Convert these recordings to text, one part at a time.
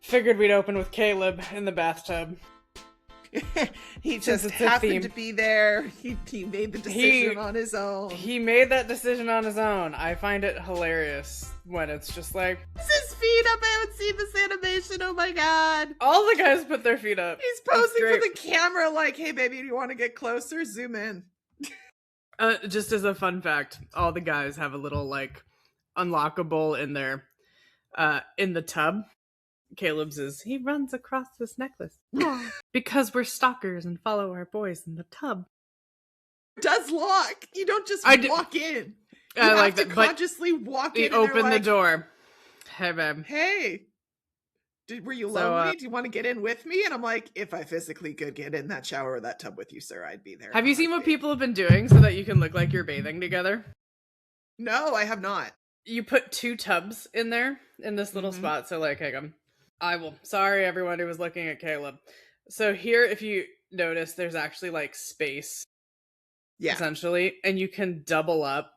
Figured we'd open with Caleb in the bathtub. He just happened to be there. He made the decision on his own. He made that decision on his own. I find it hilarious when it's just like, is his feet up? I haven't seen this animation. Oh my god. All the guys put their feet up. He's posing for the camera like, hey baby, do you want to get closer? Zoom in. Just as a fun fact, all the guys have a little like unlockable in their in the tub. Caleb's is, he runs across this necklace because we're stalkers and follow our boys in the tub. It does lock. You don't just walk in. You I have like to that, consciously walk in. Open the door. Hey, babe. Hey, were you lonely? Do you want to get in with me? And I'm like, if I physically could get in that shower or that tub with you, sir, I'd be there. Have you seen what people have been doing so that you can look like you're bathing together? No, I have not. You put 2 tubs in there in this little spot. So like, I will. Sorry, everyone who was looking at Caleb. So here, if you notice, there's actually like space, essentially, and you can double up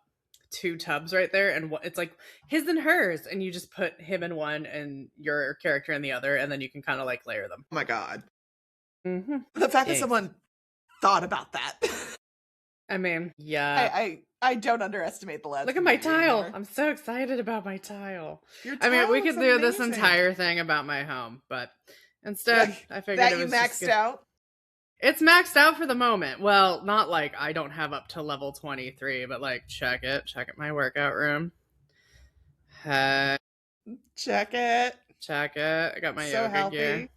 2 tubs right there, and it's like his and hers, and you just put him in one and your character in the other, and then you can kind of like layer them. Oh my god! The fact that someone thought about that. I mean, yeah. I don't underestimate the lads. Look at my tile. Anymore. I'm so excited about my tile. I mean, we could do this entire thing about my home, but instead, I figured that it was you maxed out. It's maxed out for the moment. Well, not like I don't have up to level 23, but like check it my workout room. Check it. I got my yoga gear.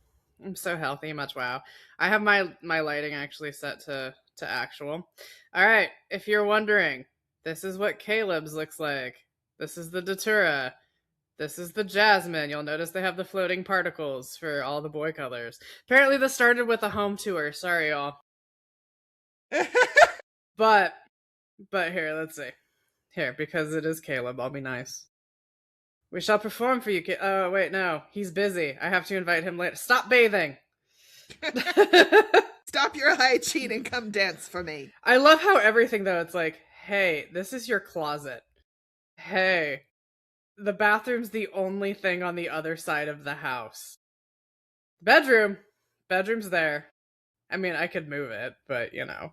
I'm so healthy, much wow. I have my lighting actually set to actual. All right, if you're wondering, this is what Caleb's looks like. This is the Datura. This is the Jasmine. You'll notice they have the floating particles for all the boy colors. Apparently this started with a home tour. Sorry, y'all. But here, let's see. Here, because it is Caleb, I'll be nice. We shall perform for you. Oh, wait, no. He's busy. I have to invite him later. Stop bathing! Stop your hygiene and come dance for me. I love how everything, though, it's like, hey, this is your closet. Hey, the bathroom's the only thing on the other side of the house. Bedroom's there. I mean, I could move it, but, you know.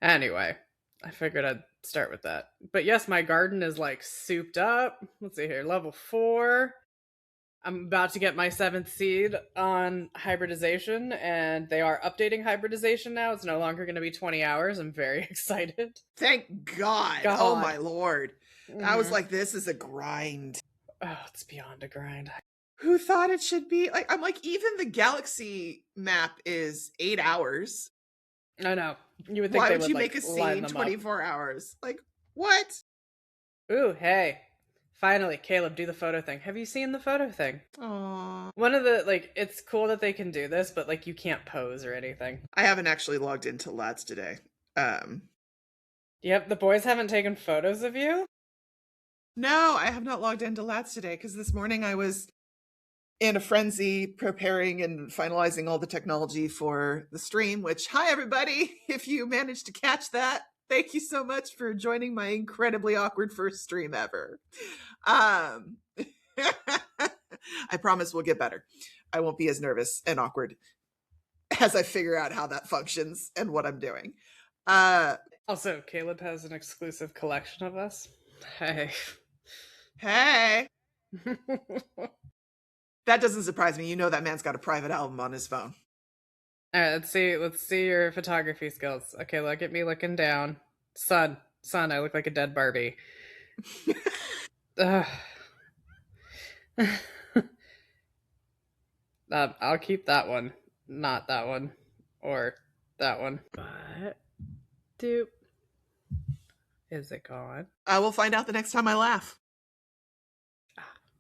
Anyway, I figured I'd start with that. But yes, my garden is, like, souped up. Let's see here, level 4. I'm about to get my 7th seed on hybridization, and they are updating hybridization now. It's no longer going to be 20 hours. I'm very excited. Thank God. Oh, my Lord. I was like, this is a grind. Oh, it's beyond a grind. Who thought it should be? Like, I'm like, even the galaxy map is 8 hours. I know. You would think Why would you like, make a scene 24 hours? Like, what? Ooh, hey. Finally, Caleb, do the photo thing. Have you seen the photo thing? Aww. One of the, like, it's cool that they can do this, but, like, you can't pose or anything. I haven't actually logged into Lads today. Yep, the boys haven't taken photos of you? No, I have not logged into Lads today, because this morning I was in a frenzy preparing and finalizing all the technology for the stream, which, hi everybody, if you managed to catch that. Thank you so much for joining my incredibly awkward first stream ever. I promise we'll get better. I won't be as nervous and awkward as I figure out how that functions and what I'm doing. Also, Caleb has an exclusive collection of us. Hey. That doesn't surprise me. You know that man's got a private album on his phone. All right, let's see your photography skills. Okay, look at me looking down. Son, I look like a dead Barbie. I'll keep that one, not that one, or that one. But, is it gone? I will find out the next time I laugh.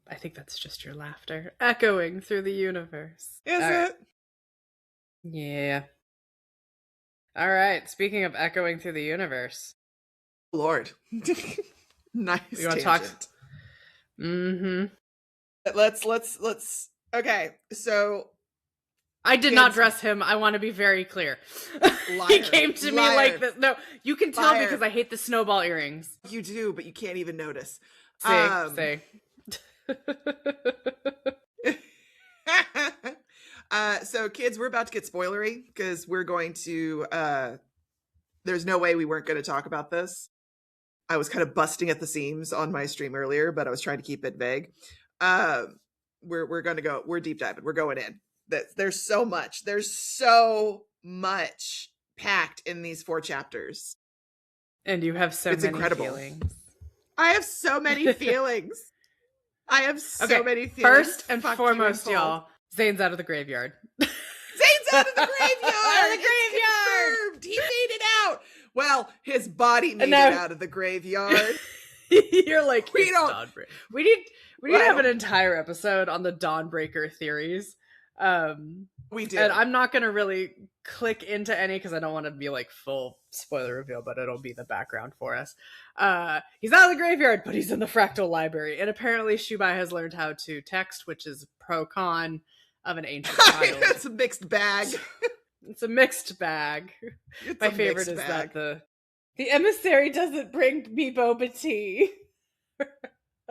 I think that's just your laughter echoing through the universe. Is it? Yeah. All right. Speaking of echoing through the universe. Lord. Nice. You want to talk? Mm-hmm. Let's. Okay. So. I did not dress him. I want to be very clear. He came to me like this. No, you can tell because I hate the snowball earrings. You do, but you can't even notice. Say. So kids, we're about to get spoilery because we're going to there's no way we weren't going to talk about this. I was kind of busting at the seams on my stream earlier, but I was trying to keep it vague. We're going to go, we're deep diving, we're going in. There's so much packed in these 4 chapters. And you have so many incredible. Feelings. I have so many feelings. I have so many feelings. First and foremost, y'all, Zayne's out of the graveyard. Zayne's out of the graveyard. Out of the graveyard. Confirmed. He made it out. Well, his body made it out of the graveyard. You're like, we don't. We need to have an entire episode on the Dawnbreaker theories. We do. And I'm not going to really click into any because I don't want to be like full spoiler reveal, but it'll be the background for us. He's out of the graveyard, but he's in the fractal library. And apparently Shubai has learned how to text, which is pro-con of an ancient child. It's a mixed bag. It's a mixed bag. My favorite is that the emissary doesn't bring me boba tea.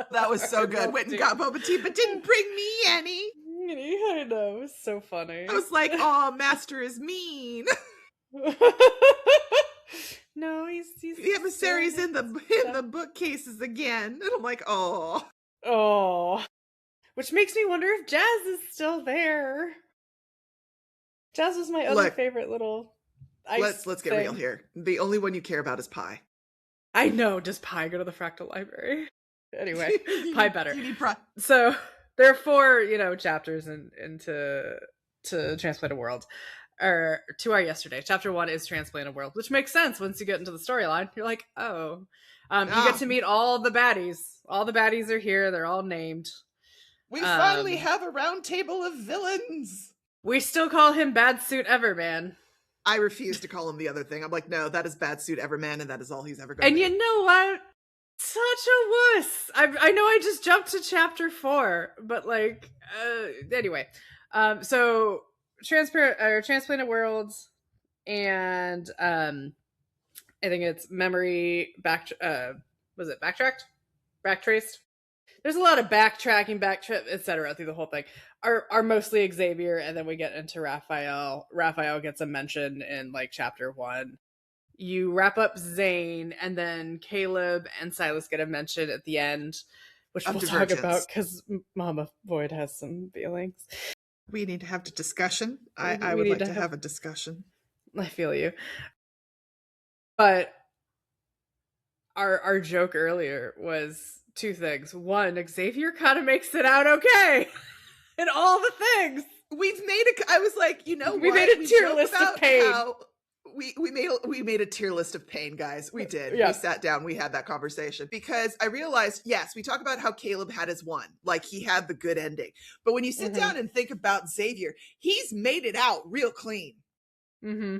That was so good. Went and got boba tea, but didn't bring me any. I know, it was so funny. I was like, "Oh, master is mean." No, he's the emissary's in the bookcases again, and I'm like, "Oh." Which makes me wonder if Jazz is still there. Jazz was my other favorite little ice Let's get real here. The only one you care about is Pi. I know. Does Pi go to the fractal library? Anyway, Pi better. You need So there are 4, chapters into Transplanted World, or to our yesterday. Chapter 1 is Transplanted World, which makes sense once you get into the storyline. You're like, oh, you get to meet all the baddies. All the baddies are here. They're all named. We finally have a round table of villains. We still call him Bad Suit Everman. I refuse to call him the other thing. I'm like, no, that is Bad Suit Everman, and that is all he's ever going to be. And you know what? Such a wuss. I know I just jumped to chapter 4, but anyway. So Transplanted Worlds, and I think it's Memory Backtracked? Backtraced? There's a lot of backtracking, etc. through the whole thing. Are mostly Xavier, and then we get into Rafayel. Rafayel gets a mention in chapter 1. You wrap up Zayne, and then Caleb and Sylus get a mention at the end, which we'll talk about because Mama Void has some feelings. We need to have a discussion. I would like to have a discussion. I feel you. But our joke earlier was 2 things. 1, Xavier kind of makes it out okay in all the things. I was like, we made a tier list of pain. We made a tier list of pain, guys. We did. Yeah. We sat down. We had that conversation because I realized, yes, we talk about how Caleb had his 1, like he had the good ending. But when you sit down and think about Xavier, he's made it out real clean. Mm-hmm.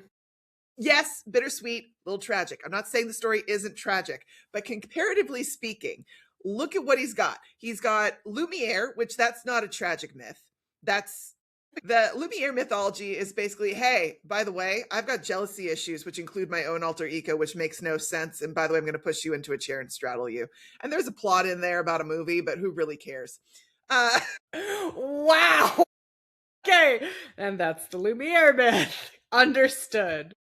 Yes, bittersweet, a little tragic. I'm not saying the story isn't tragic, but comparatively speaking, look at what he's got. He's got Lumiere, which that's not a tragic myth. That's the Lumiere mythology is basically, hey, by the way, I've got jealousy issues, which include my own alter ego, which makes no sense. And by the way, I'm going to push you into a chair and straddle you. And there's a plot in there about a movie, but who really cares? Wow. Okay. And that's the Lumiere myth. Understood.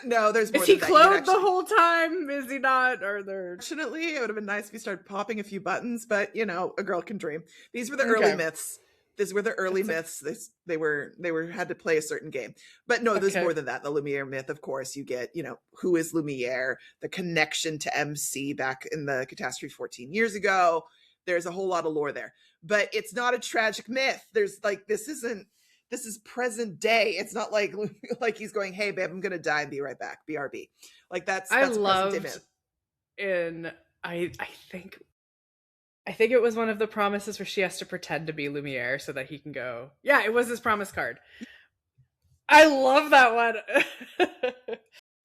No, there's more. Is he clothed the whole time? Is he not? Or there? Fortunately, it would have been nice if he started popping a few buttons, but a girl can dream. These were the early myths. These were the early myths. They were had to play a certain game. But no, there's more than that. The Lumiere myth, of course, you get, who is Lumiere, the connection to MC back in the catastrophe 14 years ago. There's a whole lot of lore there. But it's not a tragic myth. There's this is present day. It's not like he's going, hey babe, I'm gonna die and be right back. BRB. That's I present loved day myth. I think it was one of the promises where she has to pretend to be Lumiere so that he can go. Yeah, it was his promise card. I love that one.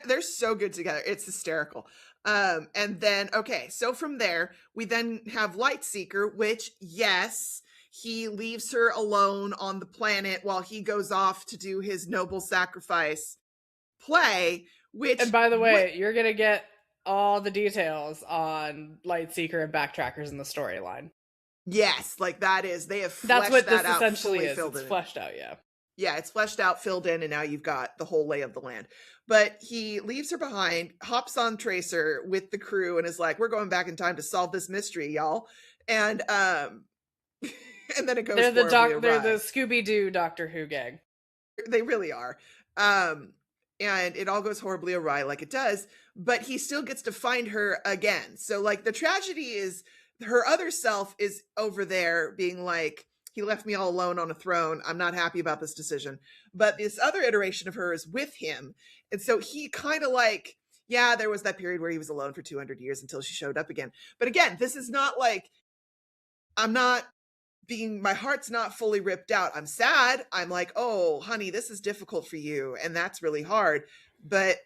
They're so good together. It's hysterical. And then, so from there, we then have Lightseeker, which, yes, he leaves her alone on the planet while he goes off to do his noble sacrifice play, and by the way, you're going to get all the details on Lightseeker and Backtrackers in the storyline. Yes, they have fleshed that's what that this out, essentially is. It's fleshed out, yeah. Yeah, it's fleshed out, filled in, and now you've got the whole lay of the land. But he leaves her behind, hops on Tracer with the crew, and is like, "We're going back in time to solve this mystery, y'all." And and then it goes horribly awry. They're the Scooby-Doo Doctor Who gang. They really are. And it all goes horribly awry like it does, but he still gets to find her again. So like the tragedy is her other self is over there being like, he left me all alone on a throne. I'm not happy about this decision. But this other iteration of her is with him. And so he kind of like, yeah, there was that period where he was alone for 200 years until she showed up again. But again, this is not like, my heart's not fully ripped out. I'm sad. I'm like, oh, honey, this is difficult for you. And that's really hard. But,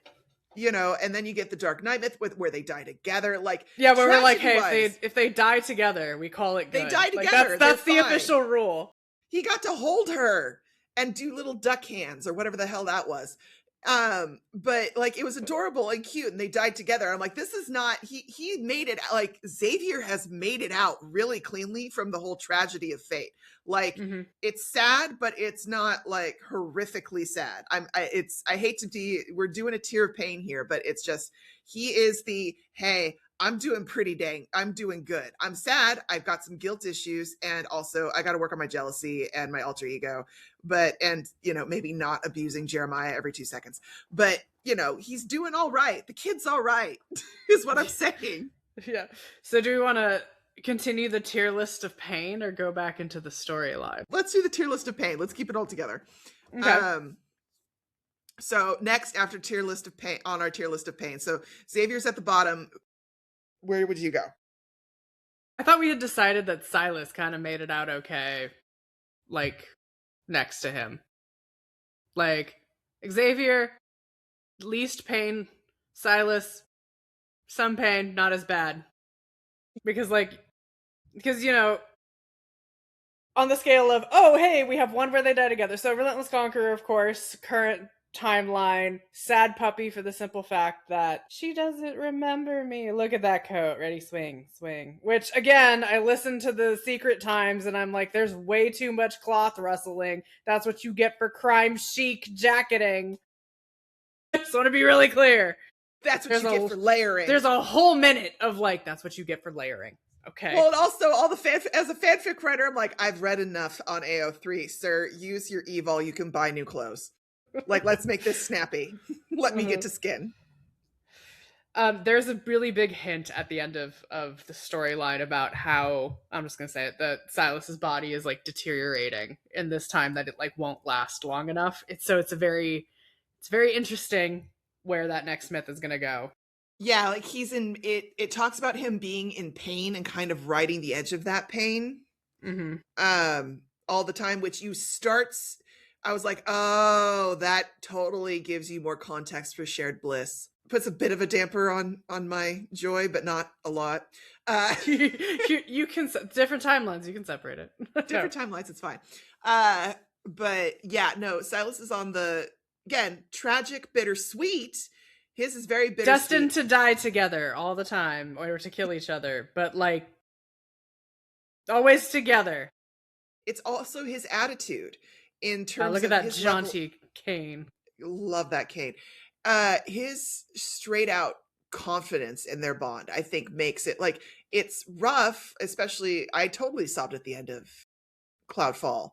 you know, and then you get the Dark Knight myth where they die together. Like, yeah, where we're like, hey, if they die together, we call it good. They die together. Like, that's the official rule. He got to hold her and do little duck hands or whatever the hell that was. But like, it was adorable and cute, and they died together. I'm like, this is not, he made it, like, Xavier has made it out really cleanly from the whole tragedy of fate. Like, it's sad, but it's not like horrifically sad. I hate to be, we're doing a tear of pain here, but it's just, he is hey, I'm doing good. I'm sad. I've got some guilt issues. And also I got to work on my jealousy and my alter ego, and, you know, maybe not abusing Jeremiah every 2 seconds, but, you know, he's doing all right. The kid's all right is what I'm saying. Yeah. So do we want to continue the tier list of pain or go back into the storyline? Let's do the tier list of pain. Let's keep it all together. Okay. So next, after tier list of pain, on our tier list of pain. So Xavier's at the bottom. Where would you go? I thought we had decided that Sylus kind of made it out okay, like, next to him. Like, Xavier, least pain. Sylus, some pain, not as bad. Because, you know, on the scale of, oh, hey, we have one where they die together. So Relentless Conqueror, of course, current timeline, sad puppy for the simple fact that she doesn't remember me. Look at that coat. Ready, swing, swing. Which, again, I listened to the Secret Times and I'm like, there's way too much cloth rustling. That's what you get for crime chic jacketing. I just want to be really clear. That's what you get for layering. There's a whole minute of like, that's what you get for layering. Okay. Well, and also all the as a fanfic writer, I'm like, I've read enough on AO3, sir. Use your evol. You can buy new clothes. Like, let's make this snappy. Let me get to skin. There's a really big hint at the end of the storyline about how, I'm just gonna say it, that Sylus's body is like deteriorating in this time that it like won't last long enough. It's very interesting where that next myth is gonna go. Yeah, like he's in it. It talks about him being in pain and kind of riding the edge of that pain, all the time. Which I was like, oh, that totally gives you more context for shared bliss. Puts a bit of a damper on my joy, but not a lot. You can different timelines. You can separate it. Different timelines. It's fine. But yeah, no. Sylus is on the again tragic, bittersweet. His is very bittersweet. Destined to die together all the time, or to kill each other, but like always together. It's also his attitude. In terms look at of that jaunty cane. Love that cane. His straight out confidence in their bond, I think, makes it like it's rough. Especially, I totally sobbed at the end of Cloudfall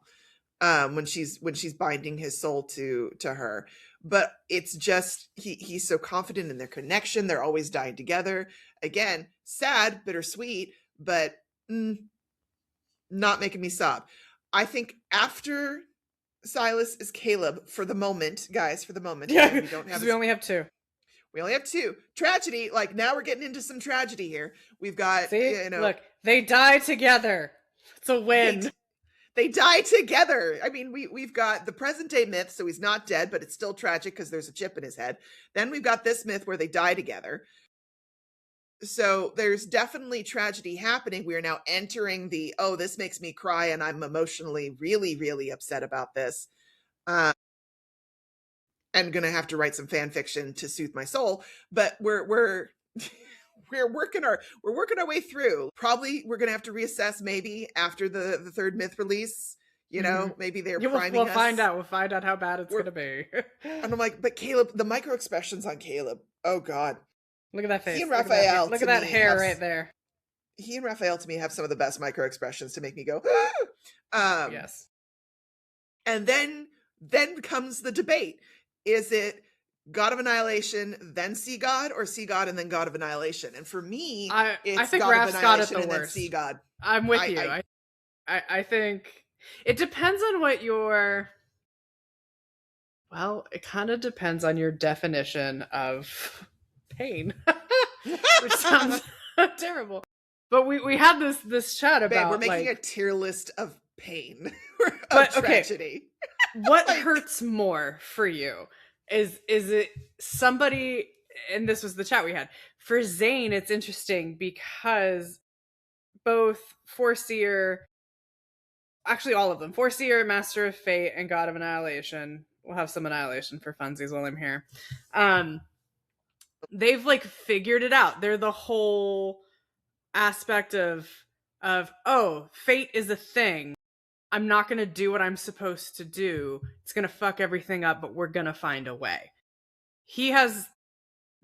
when she's binding his soul to her. But it's just he's so confident in their connection. They're always dying together. Again, sad, bittersweet, but not making me sob. I think after Sylus is Caleb for the moment, guys. For the moment, yeah. We only have two. We only have two. Tragedy. Like now we're getting into some tragedy here. We've got look, they die together. It's a win. They die together. I mean, we've got the present day myth, so he's not dead, but it's still tragic because there's a chip in his head. Then we've got this myth where they die together. So there's definitely tragedy happening. We are now entering this makes me cry and I'm emotionally really, really upset about this. I'm going to have to write some fan fiction to soothe my soul, but we're working our way through. Probably we're going to have to reassess maybe after the third myth release, You know, maybe they're Yeah, priming we'll us. find out. We'll find out how bad it's going to be. And I'm like, but Caleb, the micro expressions on Caleb, oh God. Look at that face. He and Rafayel, look at that hair right there. He and Rafayel to me have some of the best micro expressions to make me go, yes. And then comes the debate. Is it God of Annihilation, then Sea God, or Sea God and then God of Annihilation? And for me, it's I think God Raph's of got it Annihilation the and worst. then Sea God. I'm with you. I think it depends on what your... Well, it kind of depends on your definition of pain, which sounds terrible. But we had this chat about... Babe, we're making like, a tier list of pain, but tragedy. Okay, what hurts more for you? Is it somebody... And this was the chat we had. For Zayne, it's interesting because both Foreseer... Actually, all of them. Foreseer, Master of Fate, and God of Annihilation. We'll have some Annihilation for funsies while I'm here. They've like figured it out. They're the whole aspect of oh, fate is a thing. I'm not going to do what I'm supposed to do. It's going to fuck everything up, but we're going to find a way. He has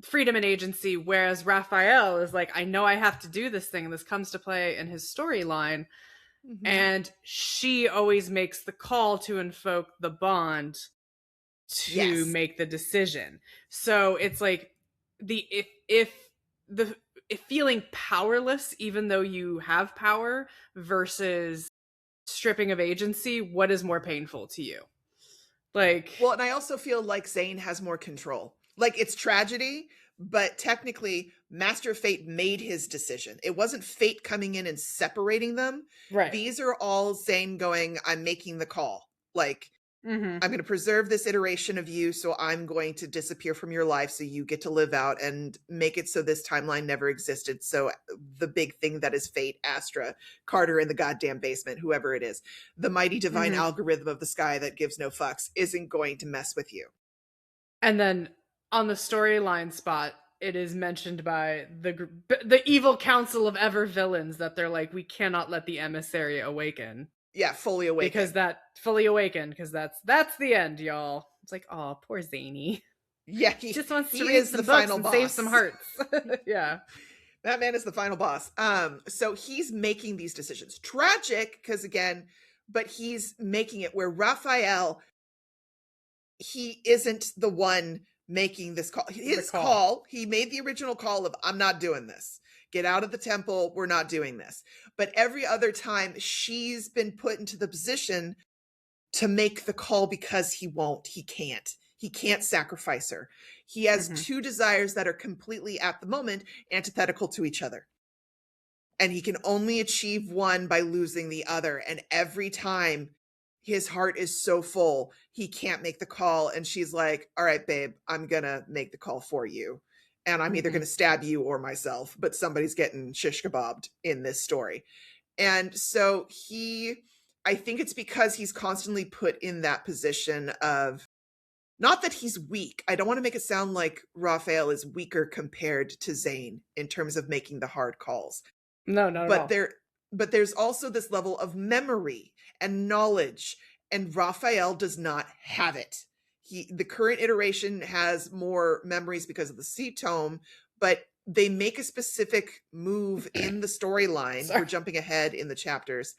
freedom and agency, whereas Rafayel is like, I know I have to do this thing. This comes to play in his storyline. Mm-hmm. And she always makes the call to invoke the bond to make the decision. So it's like if feeling powerless, even though you have power, versus stripping of agency, what is more painful to you? Like, well, and I also feel like Zayne has more control. Like, it's tragedy, but technically Master of Fate made his decision. It wasn't fate coming in and separating them. Right. These are all Zayne going, I'm making the call. Like, I'm going to preserve this iteration of you, so I'm going to disappear from your life so you get to live out and make it so this timeline never existed. So the big thing that is fate, Astra, Carter in the goddamn basement, whoever it is, the mighty divine algorithm of the sky that gives no fucks isn't going to mess with you. And then on the storyline spot, it is mentioned by the evil council of ever villains that they're like, we cannot let the emissary awaken. Yeah, fully awaken. Because that's the end, y'all. It's like, oh, poor Zany. Yeah, he just wants to read some books and save some hearts. Yeah. That man is the final boss. So he's making these decisions. Tragic, because again, but he's making it where Rafayel, he isn't the one making this call. His call, he made the original call of, I'm not doing this. Get out of the temple. We're not doing this. But every other time she's been put into the position to make the call because he can't sacrifice her. He has two desires that are completely at the moment antithetical to each other. And he can only achieve one by losing the other. And every time his heart is so full, he can't make the call. And she's like, all right, babe, I'm going to make the call for you. And I'm either going to stab you or myself, but somebody's getting shish kebabbed in this story. And so I think it's because he's constantly put in that position of, not that he's weak. I don't want to make it sound like Rafayel is weaker compared to Zayne in terms of making the hard calls. No, not at all. But there's also this level of memory and knowledge, and Rafayel does not have it. The current iteration has more memories because of the Sea Tome, but they make a specific move in the storyline. We're jumping ahead in the chapters,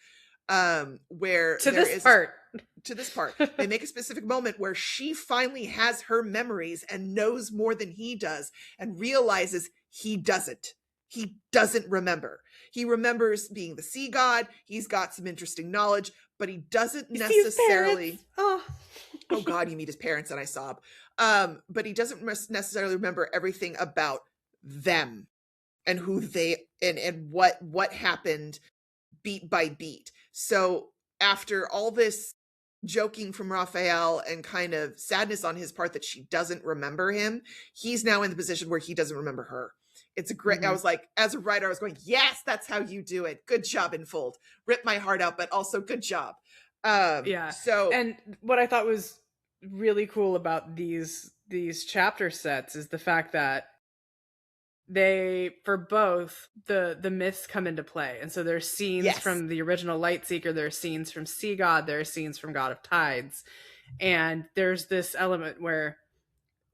where to this part, they make a specific moment where she finally has her memories and knows more than he does, and realizes he doesn't remember. He remembers being the sea god. He's got some interesting knowledge, but he doesn't necessarily. Oh God, you meet his parents and I sob. But he doesn't necessarily remember everything about them and who they and what happened beat by beat. So after all this joking from Rafayel and kind of sadness on his part that she doesn't remember him, he's now in the position where he doesn't remember her. It's a great, I was like, as a writer, I was going, yes, that's how you do it. Good job, Infold. Rip my heart out, but also good job. Yeah. So, and what I thought was really cool about these chapter sets is the fact that they, for both, the myths come into play. And so there's scenes from the original Lightseeker, there's scenes from Sea God, there's scenes from God of Tides. And there's this element where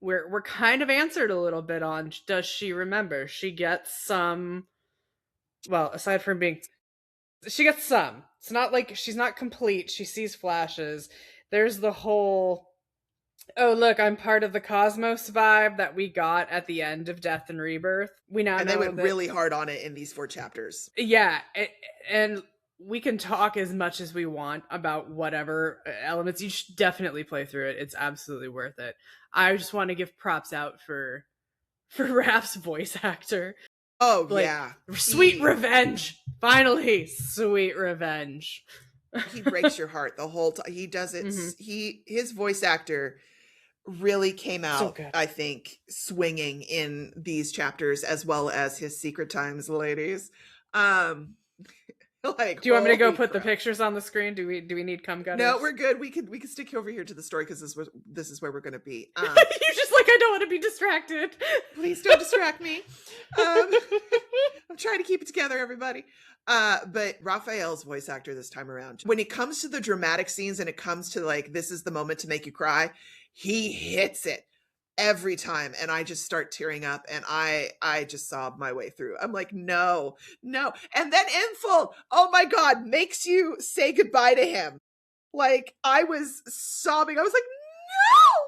we're kind of answered a little bit on, does she remember? She gets some, well, aside from being, she gets some. It's not like she's not complete. She sees flashes. There's the whole, oh look, I'm part of the cosmos vibe that we got at the end of Death and Rebirth. We now and know they went that, really hard on it in these 4 chapters. Yeah, and we can talk as much as we want about whatever elements. You should definitely play through it. It's absolutely worth it. I just want to give props out for Raph's voice actor. Oh, like, yeah. Sweet revenge. Finally, sweet revenge. He breaks your heart the whole time. He does it. His voice actor really came out, so I think, swinging in these chapters, as well as his Secret Times ladies. Like, do you want me to go put the pictures on the screen? Do we need cum gutters? No, we're good. We can stick over here to the story because this is where we're going to be. You're just like, I don't want to be distracted. Please don't distract me. I'm trying to keep it together, everybody. But Raphael's voice actor this time around, when it comes to the dramatic scenes and it comes to like, this is the moment to make you cry, he hits it every time. And I just start tearing up and I just sob my way through. I'm like, no. And then Inful, oh my God, makes you say goodbye to him. Like, I was sobbing. I was like, no!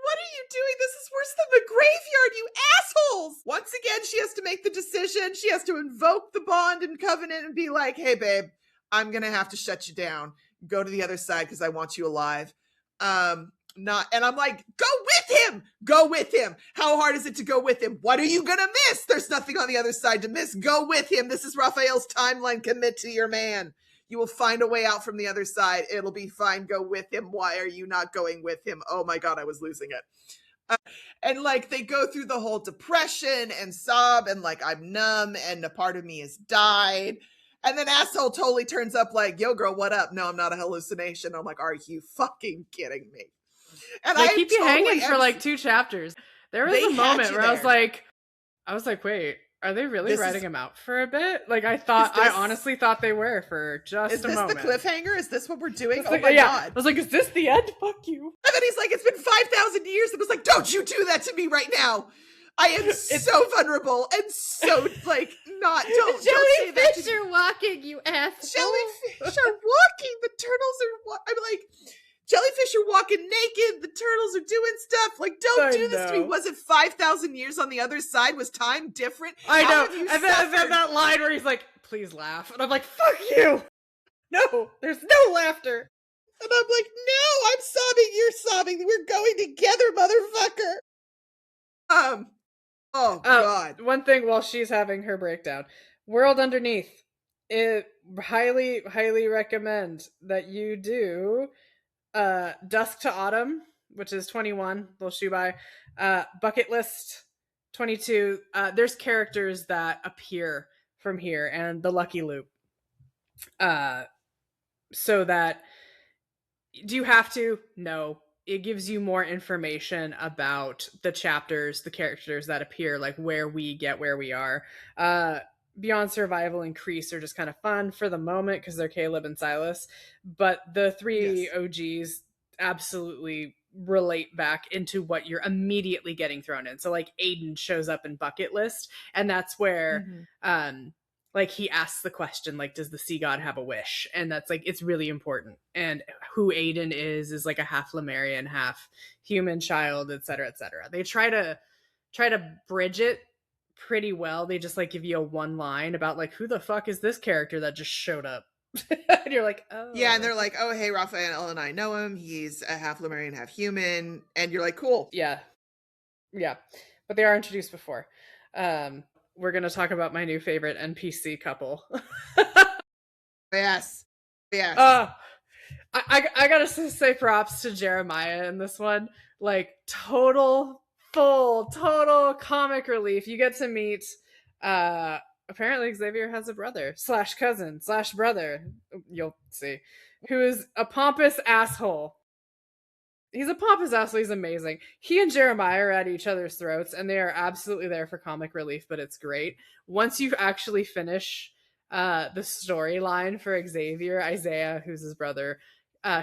What are you doing? This is worse than the graveyard, you assholes! Once again, she has to make the decision. She has to invoke the bond and covenant and be like, hey, babe, I'm going to have to shut you down. Go to the other side because I want you alive. And I'm like, go with him. How hard is it to go with him? What are you going to miss? There's nothing on the other side to miss. Go with him. This is Raphael's timeline. Commit to your man. You will find a way out from the other side. It'll be fine. Go with him. Why are you not going with him? Oh my God, I was losing it. And like, they go through the whole depression and sob and like, I'm numb and a part of me has died. And then asshole totally turns up like, yo girl, what up? No, I'm not a hallucination. I'm like, are you fucking kidding me? And they keep you hanging for like 2 chapters. There was a moment where I was like, wait, are they really writing him out for a bit? Like, I honestly thought they were for just a moment. Is this the cliffhanger? Is this what we're doing? Oh my God. I was like, is this the end? Fuck you. And then he's like, it's been 5,000 years. It was like, don't you do that to me right now. I am so vulnerable and so like don't say that. Jellyfish are walking, you ass. Jellyfish are walking. The turtles are I'm like, jellyfish are walking naked. The turtles are doing stuff. Like, don't do this to me. Was it 5,000 years on the other side? Was time different? I know. And then that line where he's like, please laugh. And I'm like, fuck you. No, there's no laughter. And I'm like, no, I'm sobbing. You're sobbing. We're going together, motherfucker. Oh, God. One thing while she's having her breakdown. World Underneath. It highly, highly recommend that you do Dusk to Autumn, which is 21, little shoe by. Bucket List, 22. There's characters that appear from here, and the Lucky Loop. So that, do you have to? No. It gives you more information about the chapters, the characters that appear, like where we get where we are. Beyond Survival and Crease are just kind of fun for the moment because they're Caleb and Sylus. But the 3 OGs absolutely relate back into what you're immediately getting thrown in. So like Aiden shows up in Bucket List, and that's where like he asks the question, like, does the sea god have a wish? And that's like, it's really important. And who Aiden is like a half Lemurian, half human child, etc., etc. They try to bridge it pretty well. They just like give you a one line about like, who the fuck is this character that just showed up? And you're like, oh yeah. And they're like, oh hey, Raphael and I know him. He's a half Lemurian, half human. And you're like, cool. Yeah. But they are introduced before. We're going to talk about my new favorite NPC couple. Yes. I gotta say props to Jeremiah in this one. Like, total comic relief. You get to meet, apparently Xavier has a brother / cousin / brother, you'll see, who is a pompous asshole. He's a pompous asshole. He's amazing. He and Jeremiah are at each other's throats, and they are absolutely there for comic relief, but it's great. Once you actually finish the storyline for Xavier, Isaiah, who's his brother,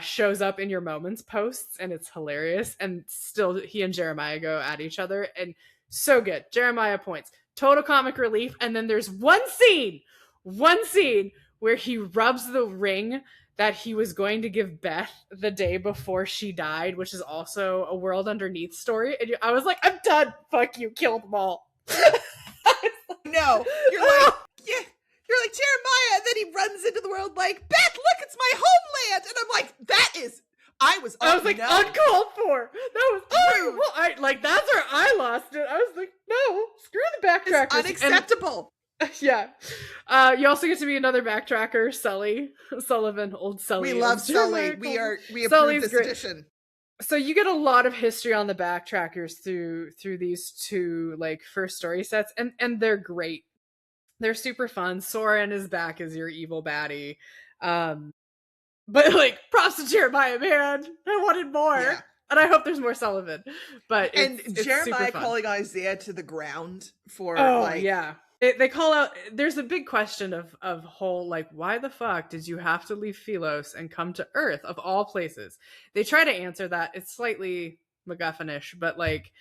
shows up in your moments posts, and it's hilarious. And still, he and Jeremiah go at each other, and so good. Jeremiah points. Total comic relief. And then there's one scene where he rubs the ring that he was going to give Beth the day before she died, which is also a World Underneath story. And I was like, I'm done. Fuck you. Kill them all. No. You're like, yeah. You're like, Jeremiah. And then he runs into the world like, Beth, look, it's my homeland. And I'm like, that is... I was like, no. Uncalled for. That was rude. That's where I lost it. I was like, no, screw the Backtrackers. It's unacceptable. Yeah. You also get to be another backtracker, Sullivan, old Sully. We love Sully. We approve Sully's this great. edition. So you get a lot of history on the Backtrackers through these two like first story sets, and they're great. They're super fun. Soren is back as your evil baddie. But like, props to Jeremiah, man. I wanted more. Yeah. And I hope there's more Sullivan. But it's Jeremiah calling Isaiah to the ground for yeah. They call out, there's a big question of whole, like, why the fuck did you have to leave Philos and come to Earth, of all places? They try to answer that. It's slightly MacGuffin-ish, but like,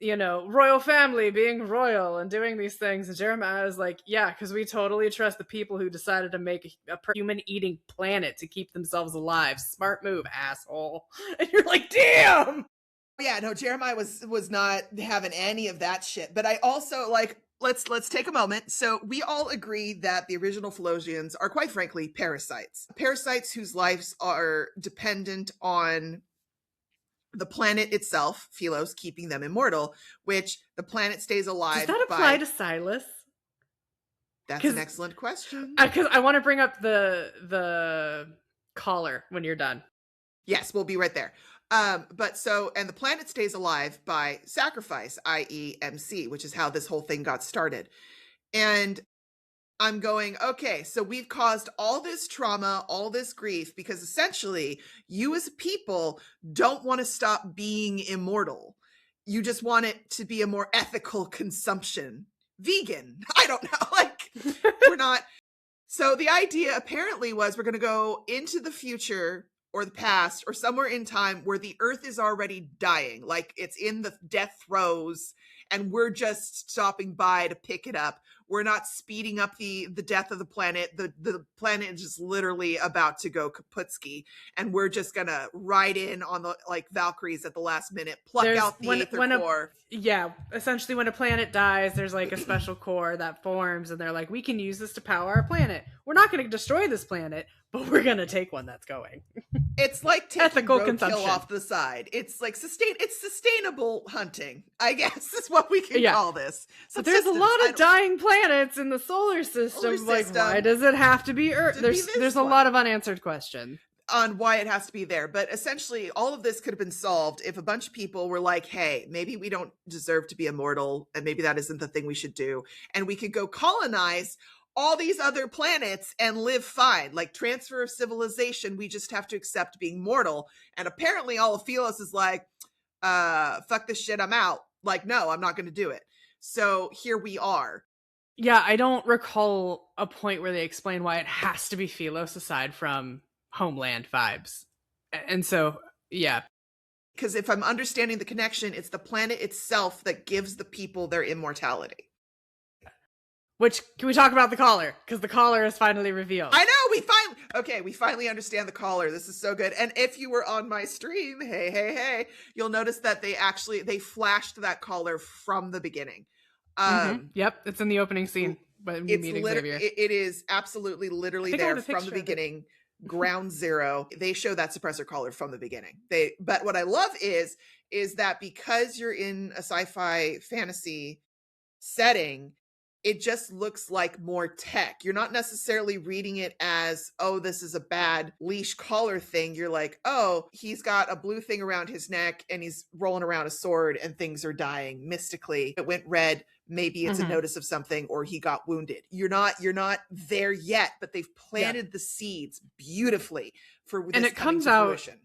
you know, royal family being royal and doing these things. And Jeremiah is like, yeah, because we totally trust the people who decided to make a human-eating planet to keep themselves alive. Smart move, asshole. And you're like, damn! Yeah, no, Jeremiah was not having any of that shit. But I also, like, let's take a moment. So we all agree that the original Philosians are, quite frankly, parasites. Parasites whose lives are dependent on the planet itself, Philos, keeping them immortal, which the planet stays alive. Does that apply to Sylus? That's an excellent question. Because I want to bring up the collar when you're done. Yes, we'll be right there. And the planet stays alive by sacrifice, i.e. MC, which is how this whole thing got started. And I'm going, okay, so we've caused all this trauma, all this grief, because essentially you as people don't want to stop being immortal. You just want it to be a more ethical consumption. Vegan. I don't know. Like, we're not. So the idea apparently was we're going to go into the future or the past or somewhere in time where the Earth is already dying. Like it's in the death throes and we're just stopping by to pick it up. We're not speeding up the death of the planet. The planet is just literally about to go kaputski, and we're just gonna ride in on the like Valkyries at the last minute, pluck out the aether core. Essentially, when a planet dies, there's like a special core that forms, and they're like, we can use this to power our planet. We're not going to destroy this planet, but we're going to take one that's going. It's like taking ethical roadkill consumption off the side. It's like sustainable hunting, I guess is what we can call this. But there's a lot of dying planets in the solar system. Like, why does it have to be Earth? There's a lot of unanswered questions on why it has to be there. But essentially, all of this could have been solved if a bunch of people were like, hey, maybe we don't deserve to be immortal, and maybe that isn't the thing we should do. And we could go colonize all these other planets and live fine, like transfer of civilization. We just have to accept being mortal. And apparently all of Philos is like, fuck this shit, I'm out. Like, no, I'm not going to do it. So here we are. Yeah, I don't recall a point where they explain why it has to be Philos aside from Homeland vibes. And so, yeah. Because if I'm understanding the connection, it's the planet itself that gives the people their immortality. Which, can we talk about the collar? Because the collar is finally revealed. I know, we finally understand the collar. This is so good. And if you were on my stream, hey, you'll notice that they flashed that collar from the beginning. Yep, it's in the opening scene. But it is absolutely literally there from the beginning. Ground zero. They show that suppressor collar from the beginning. But what I love is that because you're in a sci-fi fantasy setting, it just looks like more tech. You're not necessarily reading it as, oh, this is a bad leash collar thing. You're like, oh, he's got a blue thing around his neck and he's rolling around a sword and things are dying mystically. It went red. Maybe it's a notice of something, or he got wounded. You're not there yet, but they've planted the seeds beautifully for this, and it comes out fruition.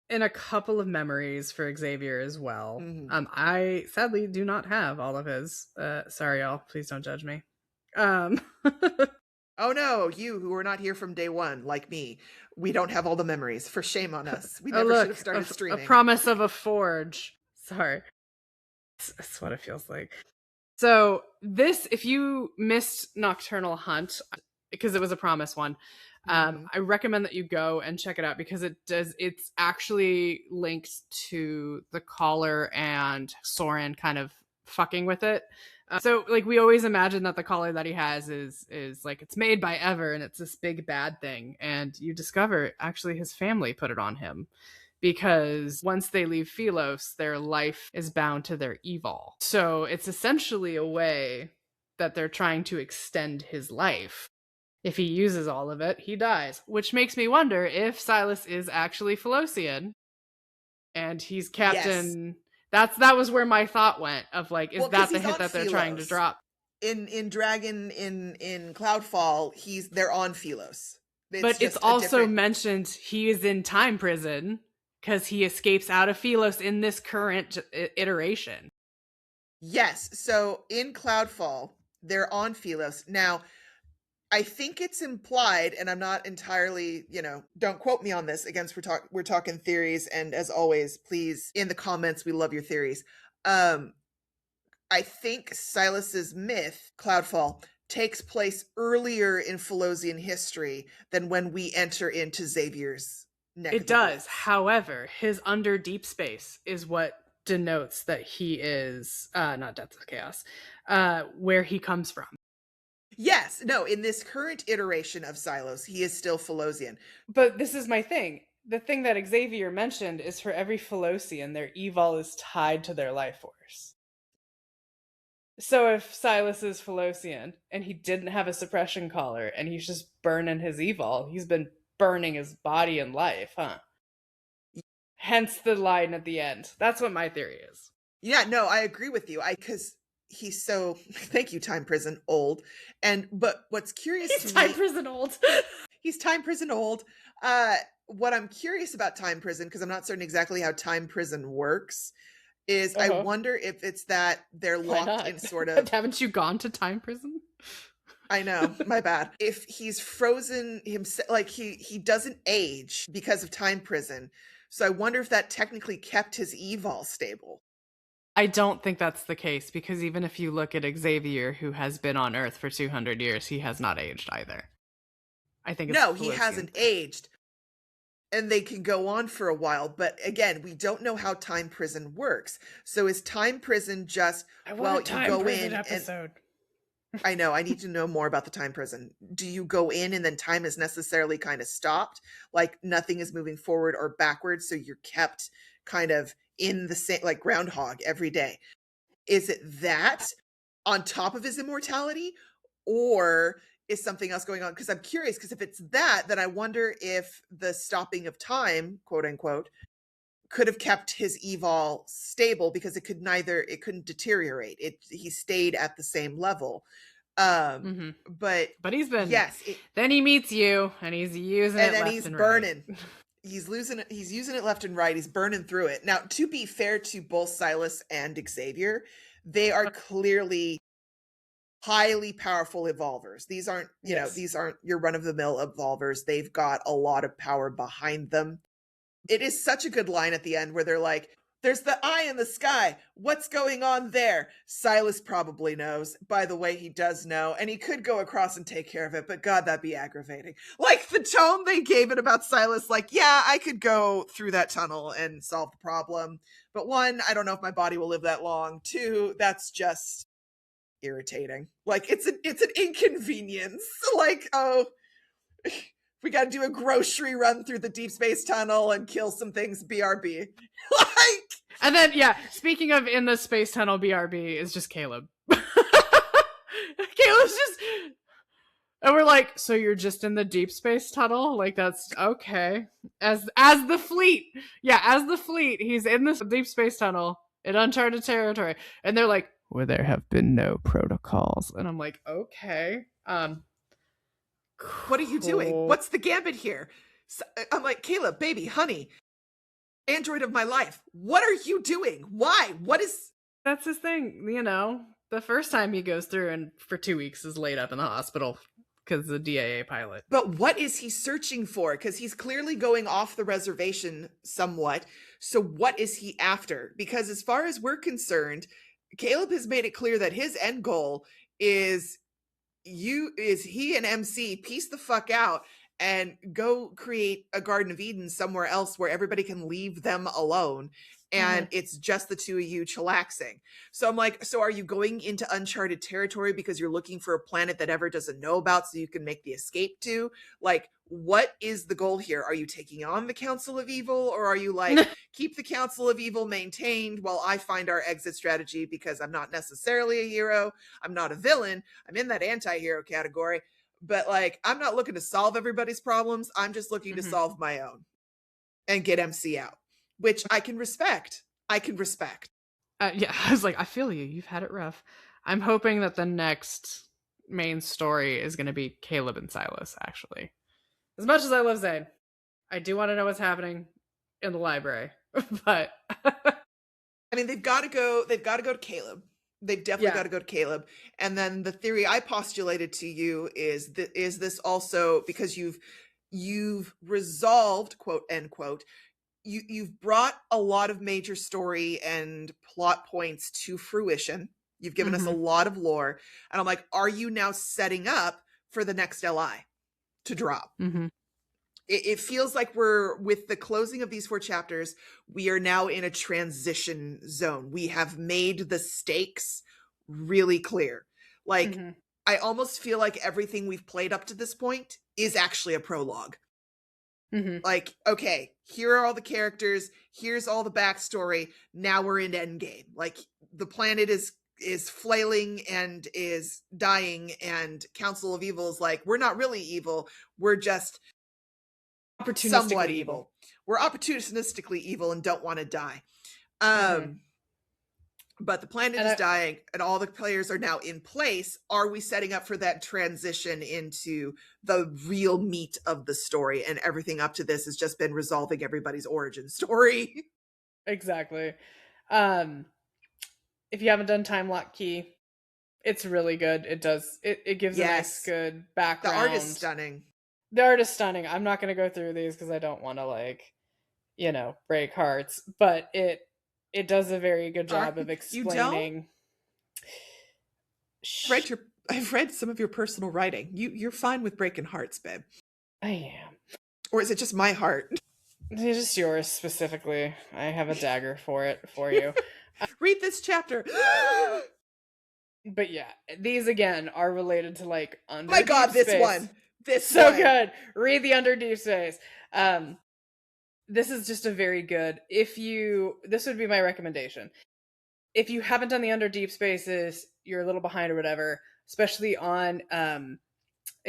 in a couple of memories for Xavier as well. Mm-hmm. I sadly do not have all of his. Sorry, y'all. Please don't judge me. Oh no, you who were not here from day one, like me, we don't have all the memories. For shame on us. We Oh, never should look, have started a streaming. promise of a forge. Sorry. That's what it feels like. So this, if you missed Nocturnal Hunt, because it was a promise one, I recommend that you go and check it out because it's actually linked to the Caller and Soren kind of fucking with it. So like we always imagine that the collar that he has is like it's made by Ever and it's this big bad thing, and you discover actually his family put it on him because once they leave Philos, their life is bound to their evil. So it's essentially a way that they're trying to extend his life. If he uses all of it, he dies, which makes me wonder if Sylus is actually Philosian and he's Captain. Yes. That was where my thought went of like, is that the hit that they're trying to drop? In Dragon in Cloudfall, they're on Philos. But it's also mentioned he is in time prison because he escapes out of Philos in this current iteration. Yes, so in Cloudfall, they're on Philos. Now, I think it's implied, and I'm not entirely, don't quote me on this. Again, we're talking theories, and as always, please, in the comments, we love your theories. I think Sylus's myth, Cloudfall, takes place earlier in Philosian history than when we enter into Xavier's neck. It does. However, his under Deepspace is what denotes that he is not Depths of Chaos, where he comes from. Yes, no, in this current iteration of Sylus, he is still Philosian. But this is my thing. The thing that Xavier mentioned is for every Philosian, their evil is tied to their life force. So if Sylus is Philosian and he didn't have a suppression collar and he's just burning his evil, he's been burning his body and life, huh? Hence the line at the end. That's what my theory is. Yeah, no, I agree with you. Because he's so, thank you, time prison old. But what's curious he's time prison old. He's time prison old. What I'm curious about time prison, because I'm not certain exactly how time prison works, is I wonder if it's that they're locked in sort of. Haven't you gone to time prison? I know, my bad. If he's frozen himself, like he doesn't age because of time prison. So I wonder if that technically kept his evil stable. I don't think that's the case, because even if you look at Xavier, who has been on Earth for 200 years, he has not aged either. I think it's he hasn't aged. And they can go on for a while. But again, we don't know how time prison works. So is time prison just, you go in episode. I know, I need to know more about the time prison. Do you go in and then time is necessarily kind of stopped? Like nothing is moving forward or backwards, so you're kept kind of in the same, like Groundhog every day. Is it that on top of his immortality, or is something else going on? Because I'm curious, because if it's that, then I wonder if the stopping of time, quote unquote, could have kept his evil stable, because it couldn't deteriorate. He stayed at the same level. But he's been, then he meets you and he's using it left and burning. Right. He's using it left and right. He's burning through it. Now, to be fair to both Sylus and Xavier, they are clearly highly powerful evolvers. These aren't, these aren't your run-of-the-mill evolvers. They've got a lot of power behind them. It is such a good line at the end where they're like, there's the eye in the sky. What's going on there? Sylus probably knows. By the way, he does know. And he could go across and take care of it. But God, that'd be aggravating. Like the tone they gave it about Sylus, like, yeah, I could go through that tunnel and solve the problem. But one, I don't know if my body will live that long. Two, that's just irritating. Like it's an inconvenience. Like, oh, we got to do a grocery run through the Deepspace tunnel and kill some things. BRB. And then, speaking of in the space tunnel, BRB is just Caleb. Caleb's just, and we're like, so you're just in the Deepspace tunnel? Like, that's okay. As the fleet, he's in this Deepspace tunnel in uncharted territory, and they're like, where there have been no protocols, and I'm like, okay, what are you doing? What's the gambit here? So, I'm like, Caleb, baby, honey, android of my life. What are you doing? Why? What is... That's his thing, you know. The first time he goes through and for 2 weeks is laid up in the hospital because the DAA pilot. But what is he searching for? Because he's clearly going off the reservation somewhat. So what is he after? Because as far as we're concerned, Caleb has made it clear that his end goal is he and MC piece the fuck out and go create a Garden of Eden somewhere else where everybody can leave them alone. And it's just the two of you chillaxing. So I'm like, so are you going into uncharted territory because you're looking for a planet that ever doesn't know about so you can make the escape to? Like, what is the goal here? Are you taking on the Council of Evil, or are you like, keep the Council of Evil maintained while I find our exit strategy, because I'm not necessarily a hero. I'm not a villain. I'm in that anti-hero category. But like, I'm not looking to solve everybody's problems. I'm just looking to solve my own and get MC out. Which I can respect. Yeah, I was like, I feel you. You've had it rough. I'm hoping that the next main story is going to be Caleb and Sylus, actually. As much as I love Zayne, I do want to know what's happening in the library. But I meave got to go to Caleb. They've definitely got to go to Caleb. And then the theory I postulated to you is this also because you've resolved, quote, end quote, you've brought a lot of major story and plot points to fruition. You've given us a lot of lore. And I'm like, are you now setting up for the next LI to drop? It feels like we're, with the closing of these 4 chapters, we are now in a transition zone. We have made the stakes really clear. Like, I almost feel like everything we've played up to this point is actually a prologue. Like, okay, here are all the characters, here's all the backstory, now we're in endgame. Like, the planet is flailing and is dying, and Council of Evil is like, we're not really evil, we're just somewhat evil. We're opportunistically evil and don't want to die. But the planet is dying and all the players are now in place. Are we setting up for that transition into the real meat of the story? And everything up to this has just been resolving everybody's origin story. Exactly. If you haven't done Time Lock Key, it's really good. It gives a nice, good background. The art is stunning. The art is stunning. I'm not going to go through these because I don't want to, break hearts. But it does a very good job of explaining. I've read some of your personal writing. You're fine with breaking hearts, babe. I am. Or is it just my heart? It's just yours specifically. I have a dagger for you. Read this chapter. But yeah, these again are related to like under. My God, Deepspace. this one. So good. Read the Under Deepspace. This is just a very good. This would be my recommendation. If you haven't done the Under Deepspaces, you're a little behind or whatever, especially on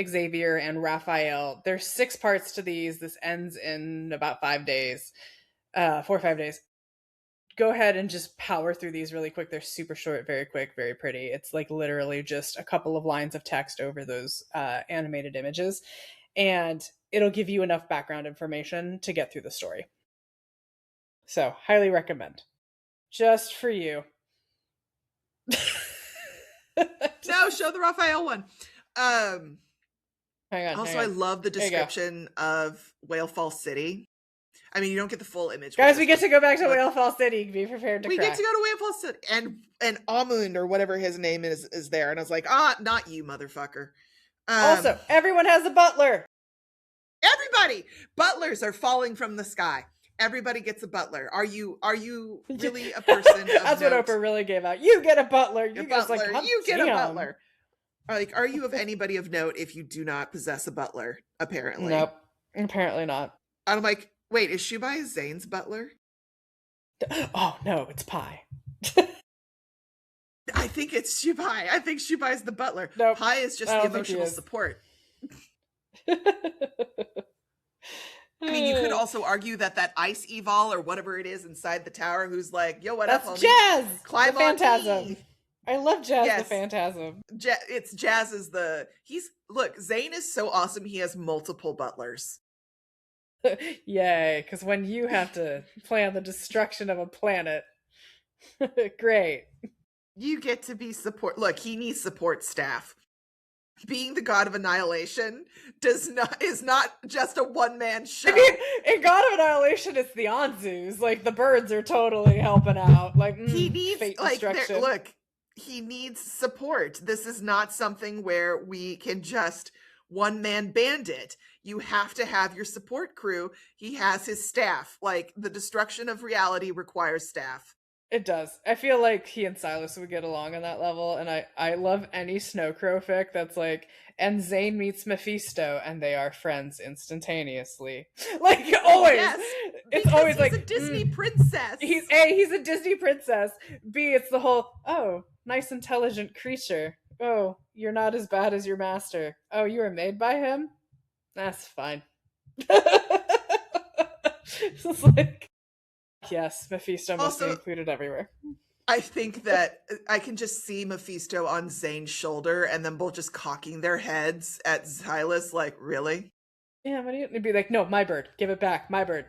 Xavier and Rafayel. There's 6 parts to these. This ends in about 5 days, 4 or 5 days. Go ahead and just power through these really quick. They're super short, very quick, very pretty. It's like literally just a couple of lines of text over those animated images. And it'll give you enough background information to get through the story. So, highly recommend. Just for you. No, show the Rafayel one. Hang on. I love the description of Whale Fall City. I mean, you don't get the full image. Guys, we get to go back to Whale Fall City. Be prepared to cry. We get to go to Whale Fall City. And Amun, or whatever his name is there. And I was like, not you, motherfucker. Also, everyone has a butler. Everybody! Butlers are falling from the sky. Everybody gets a butler. Are you really a person of That's note? what Oprah really gave out. You get a butler. You get a butler. Are you of anybody of note if you do not possess a butler? Apparently. Nope. Apparently not. I'm like, wait, is Shubai Zayne's butler? Oh, no, it's Pi. I think it's Shubai. I think Shubai's the butler. Nope. Pi is just the emotional support. I mean, you could also argue that ice evol or whatever it is inside the tower who's like, yo, what up, homie? That's Jazz! Climb the on Phantasm. me. I love Jazz the Phantasm. It's Jazz is look, Zayne is so awesome, he has multiple butlers. Yay, because when you have to plan the destruction of a planet, great. You get to be support. Look, he needs support staff. Being the god of annihilation is not just a one-man show. I mean, in God of Annihilation, it's the Anzus. Like, the birds are totally helping out. Like, he needs, fate like, destruction. look, he needs support. This is not something where we can just one-man band it. You have to have your support crew. He has his staff. Like, the destruction of reality requires staff. It does. I feel like he and Sylus would get along on that level, and I love any Snowcrow fic that's like, and Zayne meets Mephisto, and they are friends instantaneously. Like, always. Yes, it's always he's like a Disney princess. He's a Disney princess. B, it's the whole, oh, nice intelligent creature. Oh, you're not as bad as your master. Oh, you were made by him? That's fine. It's like, yes, Mephisto must be included everywhere. I think that I can just see Mephisto on Zayne's shoulder and them both just cocking their heads at Sylus, like, really? Yeah, what do you... It'd be like, no, my bird. Give it back. My bird.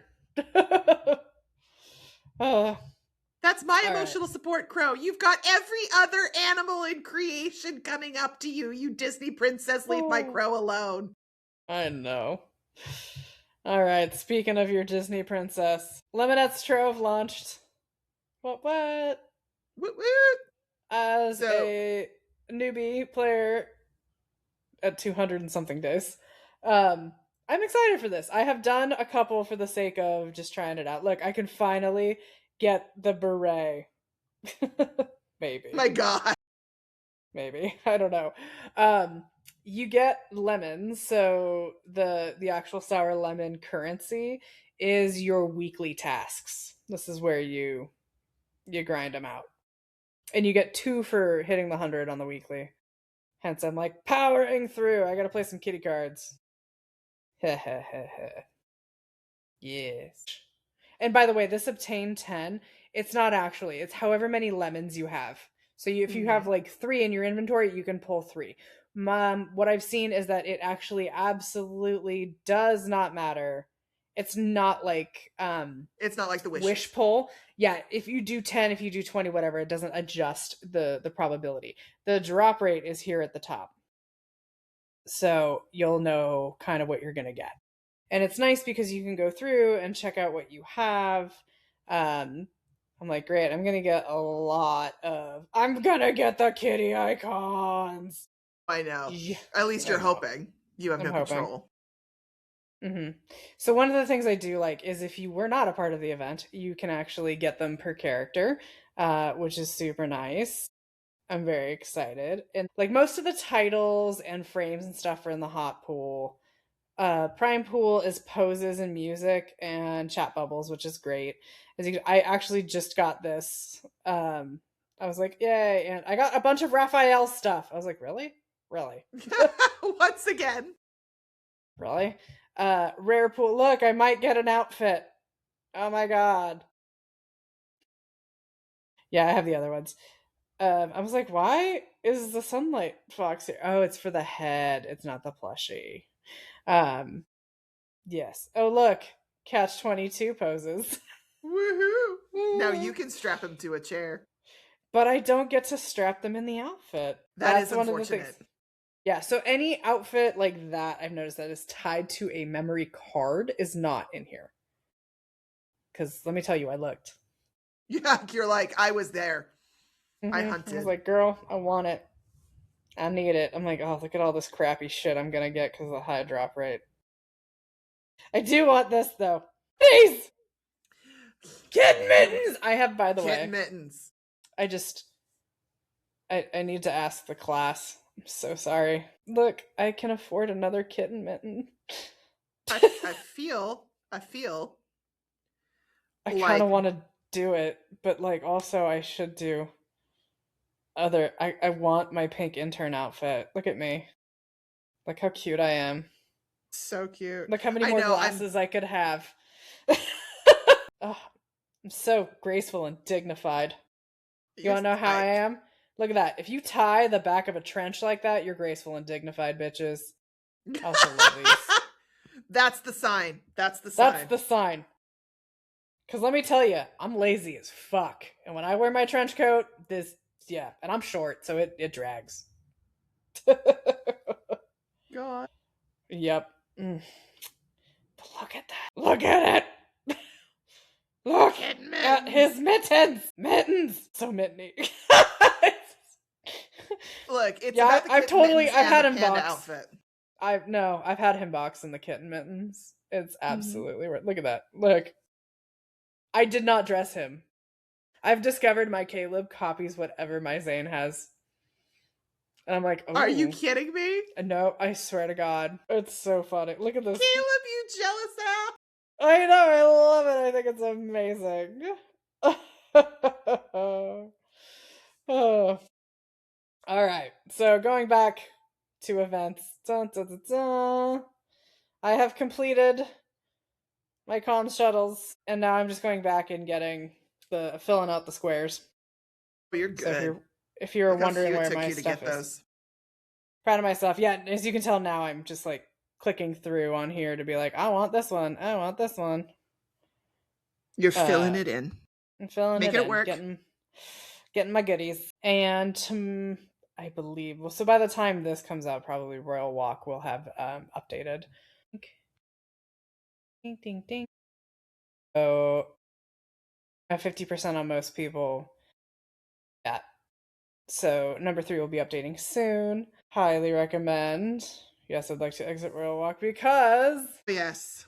That's my emotional support, Crow. You've got every other animal in creation coming up to you. You Disney princess, leave my crow alone. I know. All right, speaking of your Disney princess, Lemonette's Trove launched. What? Woot woot! As a newbie player at 200 and something days. I'm excited for this. I have done a couple for the sake of just trying it out. Look, I can finally get the beret. Maybe. My God. Maybe. I don't know. You get lemons, so the actual sour lemon currency is your weekly tasks. This is where you grind them out. And you get 2 for hitting the 100 on the weekly. Hence, I'm like, powering through. I gotta play some kitty cards. Yes. And by the way, this obtain 10, it's not actually. It's however many lemons you have. So if you have like 3 in your inventory, you can pull 3. What I've seen is that it actually absolutely does not matter. It's not like it's not like the wish pull. Yeah, if you do 10, if you do 20, whatever, it doesn't adjust the probability. The drop rate is here at the top. So you'll know kind of what you're going to get. And it's nice because you can go through and check out what you have. I'm like, great, I'm going to get a lot of... I'm going to get the kitty icons! I know. Yeah, at least you're hoping. You have no control. So one of the things I do like is if you were not a part of the event, you can actually get them per character, which is super nice. I'm very excited. And like most of the titles and frames and stuff are in the hot pool. Prime pool is poses and music and chat bubbles, which is great. I actually just got this. I was like, yay. And I got a bunch of Rafayel stuff. I was like, really? Once again. Really? Rare pool. Look, I might get an outfit. Oh my God. Yeah, I have the other ones. I was like, why is the sunlight fox here? Oh, it's for the head. It's not the plushie. Yes. Oh, look. Catch 22 poses. Woohoo! Now you can strap him to a chair. But I don't get to strap them in the outfit. That's one unfortunate. Of the things. Yeah, so any outfit like that, I've noticed that is tied to a memory card is not in here. Because let me tell you, I looked. Yeah, you're like, I was there. I hunted. I was like, girl, I want it. I need it. I'm like, oh, look at all this crappy shit I'm going to get because of the high drop rate. I do want this, though. Please! Kitten Mittens! I have, by the way. Kitten Mittens. I need to ask the class. I'm so sorry. Look, I can afford another kitten mitten. I feel. I kind of want to do it, but like also I should do other. I want my pink intern outfit. Look at me. Look how cute I am. So cute. Look how many more glasses I could have. Oh, I'm so graceful and dignified. You want to know how I am? Look at that. If you tie the back of a trench like that, you're graceful and dignified, bitches. I also love these. That's the sign. That's the That's sign. the sign. Because let me tell you, I'm lazy as fuck. And when I wear my trench coat, and I'm short, so it drags. God. Yep. But look at that. Look at it. Look at his mittens. Mittens. So mitteny. Look, it's about the I've kitten mittens I've and had the him panda box. outfit. I've had him box in the kitten mittens. It's absolutely right. Look at that. Look. I did not dress him. I've discovered my Caleb copies whatever my Zayne has. And I'm like, oh. Are you kidding me? No, I swear to God. It's so funny. Look at this. Caleb, you jealous ass. I know, I love it. I think it's amazing. Oh. All right. So going back to events. Dun, dun, dun, dun. I have completed my comm shuttles, and now I'm just going back and filling out the squares. But you're good. So if you're wondering where my stuff is. Those. Proud of myself. Yeah, as you can tell now, I'm just like clicking through on here to be like, I want this one. I want this one. You're filling it in. I'm filling Making it work. Getting my goodies. And I believe, so by the time this comes out, probably Royal Walk will have updated. Ding, ding, ding. So, at 50% on most people. Yeah. So, number 3 will be updating soon. Highly recommend. Yes, I'd like to exit Royal Walk because... Yes.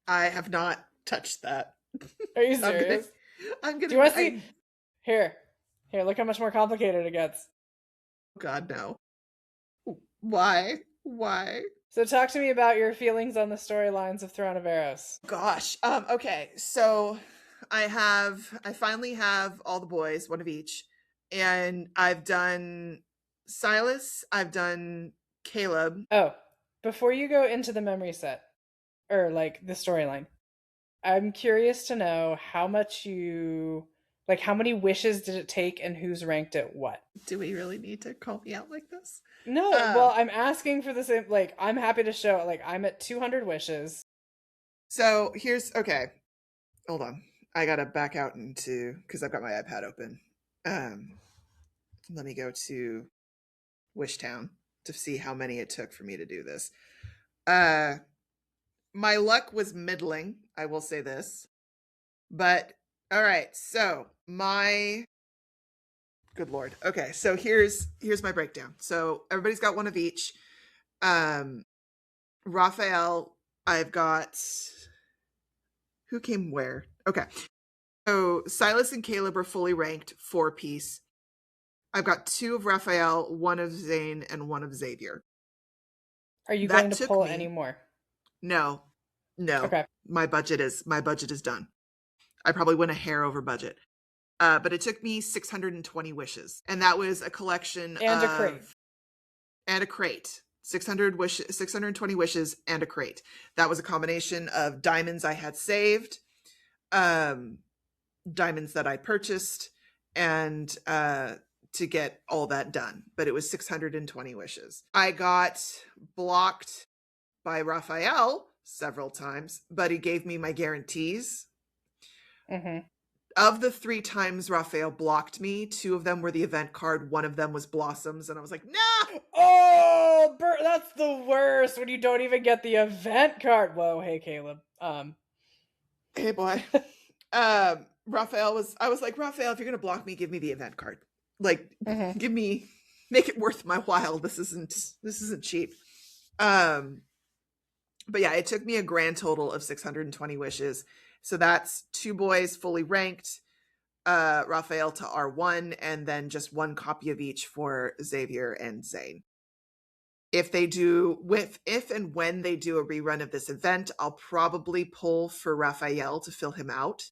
I have not touched that. Are you serious? I'm gonna... Do you want to see? Here, look how much more complicated it gets. God, no. Why? So talk to me about your feelings on the storylines of Throne of Eros. Gosh. Okay. So I finally have all the boys, one of each. And I've done Sylus, I've done Caleb. Oh, before you go into the memory set, or like the storyline, I'm curious to know how many wishes did it take and who's ranked at what? Do we really need to call me out like this? No, well, I'm asking for the same, I'm happy to show, I'm at 200 wishes. So okay. Hold on. I gotta back out because I've got my iPad open. Let me go to Wishtown to see how many it took for me to do this. My luck was middling, I will say this. But all right, so good Lord. Okay, so here's my breakdown. So everybody's got one of each. Rafayel, I've got who came where? Okay. So Sylus and Caleb are fully ranked 4-piece. I've got 2 of Rafayel, 1 of Zayne, and 1 of Xavier. Are you going to pull any more? No. Okay. My budget is done. I probably went a hair over budget. But it took me 620 wishes. And that was a collection and a crate. 620 wishes and a crate. That was a combination of diamonds I had saved, diamonds that I purchased, and to get all that done. But it was 620 wishes. I got blocked by Rafayel several times, but he gave me my guarantees. Mm-hmm. Of the 3 times Rafayel blocked me, 2 of them were the event card, 1 of them was Blossoms, and I was like, no! Oh, that's the worst, when you don't even get the event card. Whoa, hey, Caleb. Hey, boy. Rafayel I was like, Rafayel, if you're going to block me, give me the event card. Make it worth my while. This isn't cheap. But yeah, it took me a grand total of 620 wishes. So that's 2 boys fully ranked, Rafayel to R1, and then just 1 copy of each for Xavier and Zayne. If and when they do a rerun of this event, I'll probably pull for Rafayel to fill him out.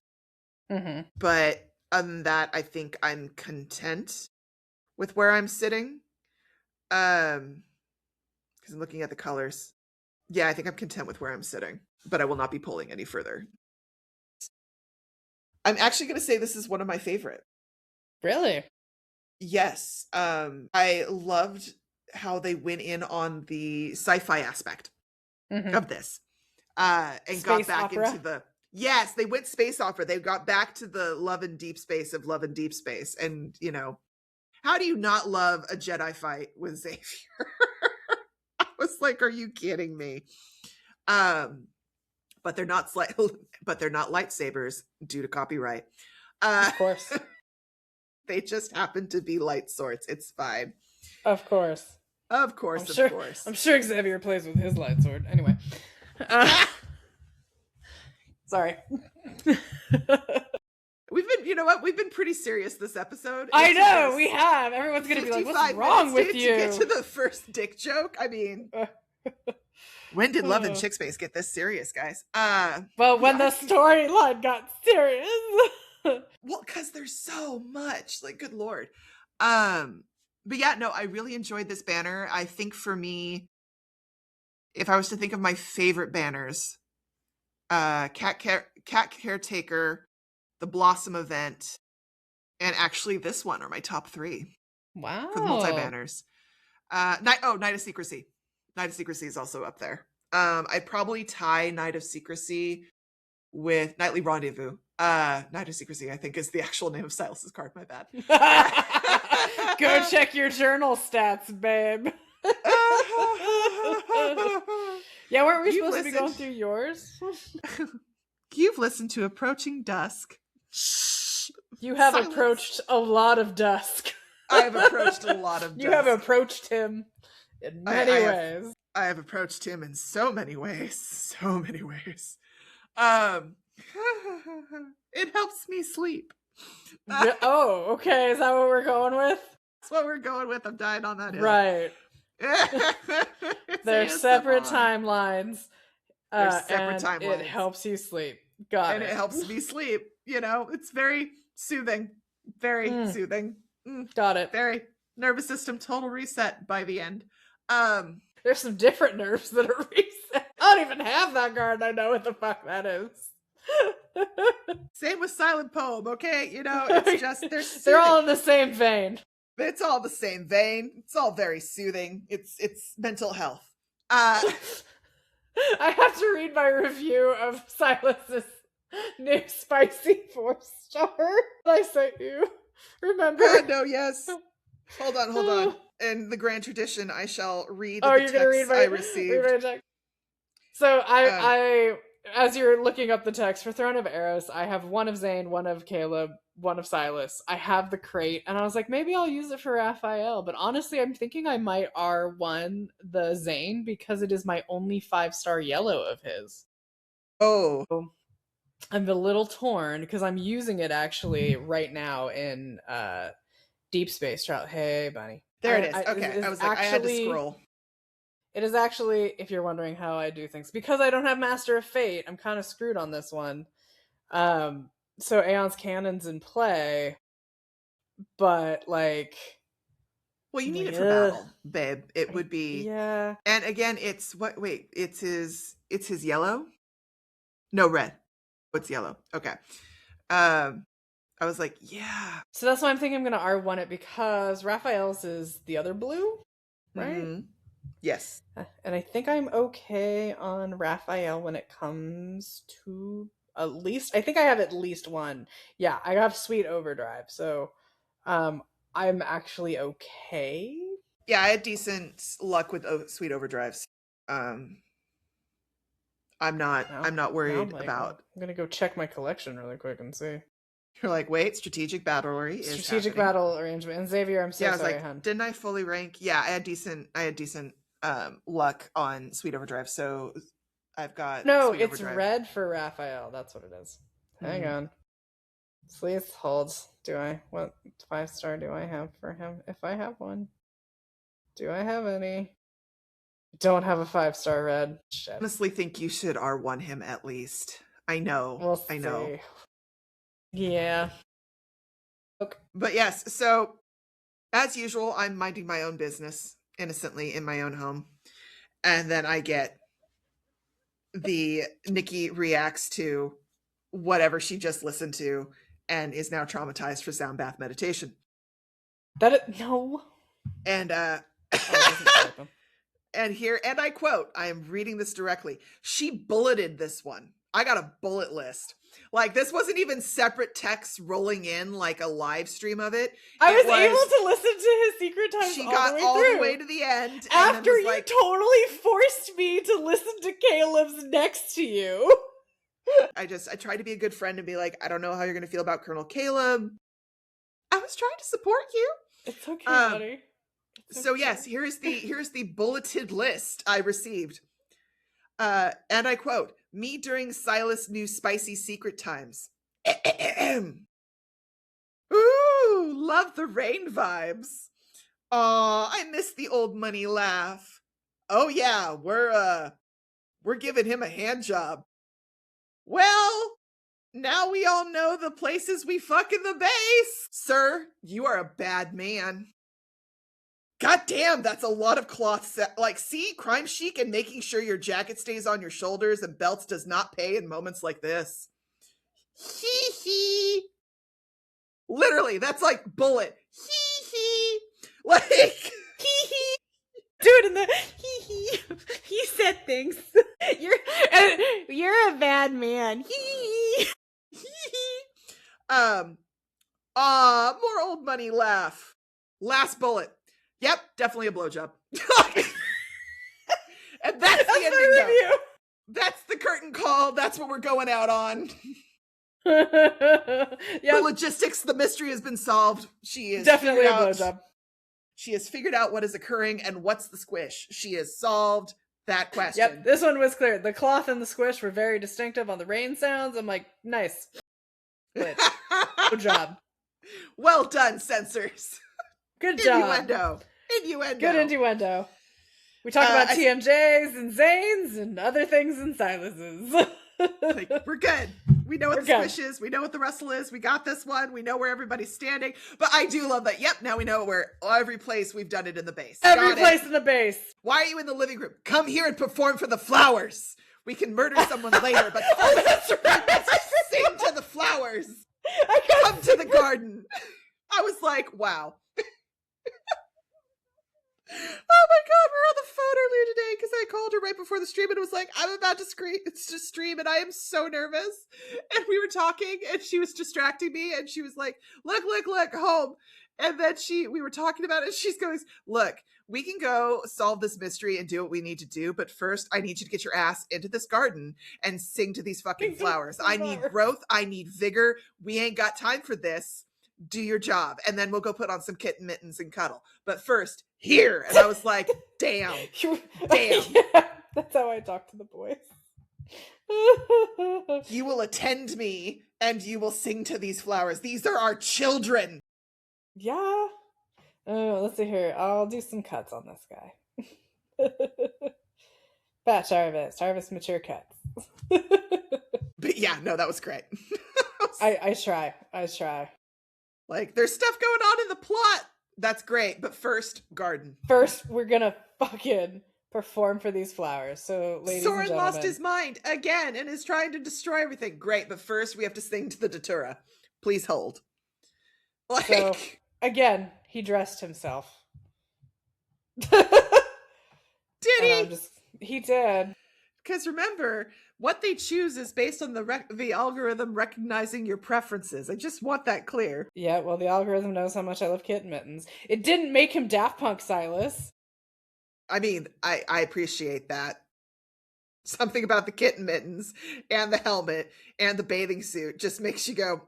Mm-hmm. But other than that, I think I'm content with where I'm sitting. Because I'm looking at the colors. Yeah, I think I'm content with where I'm sitting, but I will not be pulling any further. I'm actually going to say this is one of my favorite. Really? Yes. I loved how they went in on the sci-fi aspect of this. and Space got back opera? into the yes, they went space opera. They got back to the love and deep space of love and deep space. And you know, how do you not love a Jedi fight with Xavier? I was like, are you kidding me? But they're not but they're not lightsabers due to copyright. Of course. They just happen to be light swords. It's fine. Of course. Of course, I'm sure, of course. I'm sure Xavier plays with his light sword. Anyway. Sorry. We've been, you know what? We've been pretty serious this episode. I know, we have. Everyone's going to be like, what's wrong with you? To get to the first dick joke. I mean, when did Love and Chick Space get this serious, guys? Well, when the storyline got serious. Well, because there's so much. Like, good Lord. But yeah, no, I really enjoyed this banner. I think for me, if I was to think of my favorite banners, Cat Caretaker, the Blossom event, and actually this one are my top 3. Wow. For the multi-banners. Night of Secrecy. Night of Secrecy is also up there. I'd probably tie Night of Secrecy with Nightly Rendezvous. Night of Secrecy, I think, is the actual name of Sylus's card. My bad. Go check your journal stats, babe. Yeah, weren't we supposed to be going through yours? You've listened to Approaching Dusk. You have approached a lot of dusk. I have approached a lot of dusk. You have approached him in many ways. I have approached him in so many ways. So many ways. It helps me sleep. Oh, okay. Is that what we're going with? That's what we're going with. I'm dying on that hill. Right. They're separate timelines. They're separate timelines. It helps you sleep. Got it. And it helps me sleep. You know, it's very soothing. Very soothing. Got it. Very nervous system total reset by the end. There's some different nerves that are reset. I don't even have that card. I know what the fuck that is. Same with Silent Poem, okay? You know, it's just they're all in the same vein. It's all the same vein. It's all very soothing. It's mental health. I have to read my review of Sylus's new spicy 4-star that I sent you. Remember? No, yes. Hold on. In the grand tradition, I shall read the text I received. So I as you're looking up the text for Throne of Eros, I have one of Zayne, one of Caleb, one of Sylus. I have the crate, and I was like, maybe I'll use it for Rafayel. But honestly, I'm thinking I might R1 the Zayne because it is my only 5-star yellow of his. Oh. So I'm a little torn because I'm using it actually right now in Deepspace trial. Hey, bunny. There it is. Okay, I was like, I had to scroll. It is actually, if you're wondering how I do things, because I don't have Master of Fate, I'm kind of screwed on this one. So Aeon's Canon's in play, but like... Well, you need it for battle, babe. It would be... Yeah. And again, it's... It's his yellow? No, red. What's yellow? Okay. I was like, yeah. So that's why I'm thinking I'm going to R1 it, because Raphael's is the other blue, right? Mm-hmm. Yes. And I think I'm okay on Rafayel when it comes to at least... I think I have at least one. Yeah, I have Sweet Overdrive, so I'm actually okay. Yeah, I had decent luck with Sweet Overdrives. I'm not worried about... I'm gonna go check my collection really quick and see. You're like, wait, strategic battlery is strategic battle arrangement. And Xavier, I'm so sorry, I was like, didn't I fully rank? Yeah, I had decent luck on Sweet Overdrive, so I've got... No, Sweet it's Overdrive. red for Raphael. That's what it is. Hang on. Please hold. What 5-star do I have for him? If I have one. Do I have any? Don't have a 5-star red. Shit. I honestly think you should R1 him at least. I know. I know. Yeah. Okay. But yes, so as usual, I'm minding my own business innocently in my own home. And then I get the Nikki reacts to whatever she just listened to and is now traumatized for sound bath meditation. No. And And I quote, I am reading this directly. She bulleted this one. I got a bullet list. Like, this wasn't even separate text rolling in like a live stream of it. I was able to listen to his secret times. She got all the way to the end. After you totally forced me to listen to Caleb's next to you. I tried to be a good friend and be like, I don't know how you're going to feel about Colonel Caleb. I was trying to support you. It's okay, buddy. So yes, here's the bulleted list I received. And I quote, me during Sylus' new spicy secret times. Ooh, love the rain vibes. Aw, I miss the old money laugh. Oh yeah, we're giving him a hand job. Well, now we all know the places we fuck in the base. Sir, you are a bad man. God damn, that's a lot of cloth. Like, see, crime chic and making sure your jacket stays on your shoulders and belts does not pay in moments like this. Hee hee. Literally, that's like bullet. Hee hee. Like, hee hee. Dude, in the he said things. You're a bad man. Hee hee. More old money laugh. Last bullet. Yep, definitely a blowjob. And that's the ending review. That's the curtain call. That's what we're going out on. Yep. The logistics, the mystery has been solved. She is definitely a blowjob. She has figured out what is occurring and what's the squish. She has solved that question. Yep, this one was clear. The cloth and the squish were very distinctive on the rain sounds. I'm like, nice. Good job. Well done, censors. Good job. Innuendo. Good innuendo. We talk about TMJs and Zaynes and other things in Sylus's. Like, we're good. We know what the squish is. We know what the rustle is. We got this one. We know where everybody's standing. But I do love that. Yep, now we know where every place we've done it in the base. Every place in the base. Why are you in the living room? Come here and perform for the flowers. We can murder someone later, but first, let's sing to the flowers. Come to the garden. I was like, wow. Oh my god, we were on the phone earlier today because I called her right before the stream and it was like, I'm about to stream and I am so nervous. And we were talking and she was distracting me and she was like, look, home. And then we were talking about it and she's going, look, we can go solve this mystery and do what we need to do, but first I need you to get your ass into this garden and sing to these fucking flowers. I need growth. I need vigor. We ain't got time for this. Do your job, and then we'll go put on some kitten mittens and cuddle. But first, here. And I was like, damn. Yeah, that's how I talk to the boys. You will attend me, and you will sing to these flowers. These are our children. Yeah. Oh, let's see here. I'll do some cuts on this guy. Batch harvest mature cuts. But yeah, no, that was great. I try. Like, there's stuff going on in the plot. That's great. But first, garden. First, we're gonna fucking perform for these flowers. So, ladies and gentlemen. Soren lost his mind again and is trying to destroy everything. Great. But first, we have to sing to the Datura. Please hold. Like, so, again, he dressed himself. Did he? He did. Because remember, what they choose is based on the algorithm recognizing your preferences. I just want that clear. Yeah, well, the algorithm knows how much I love kitten mittens. It didn't make him Daft Punk Sylus. I mean, I appreciate that. Something about the kitten mittens and the helmet and the bathing suit just makes you go,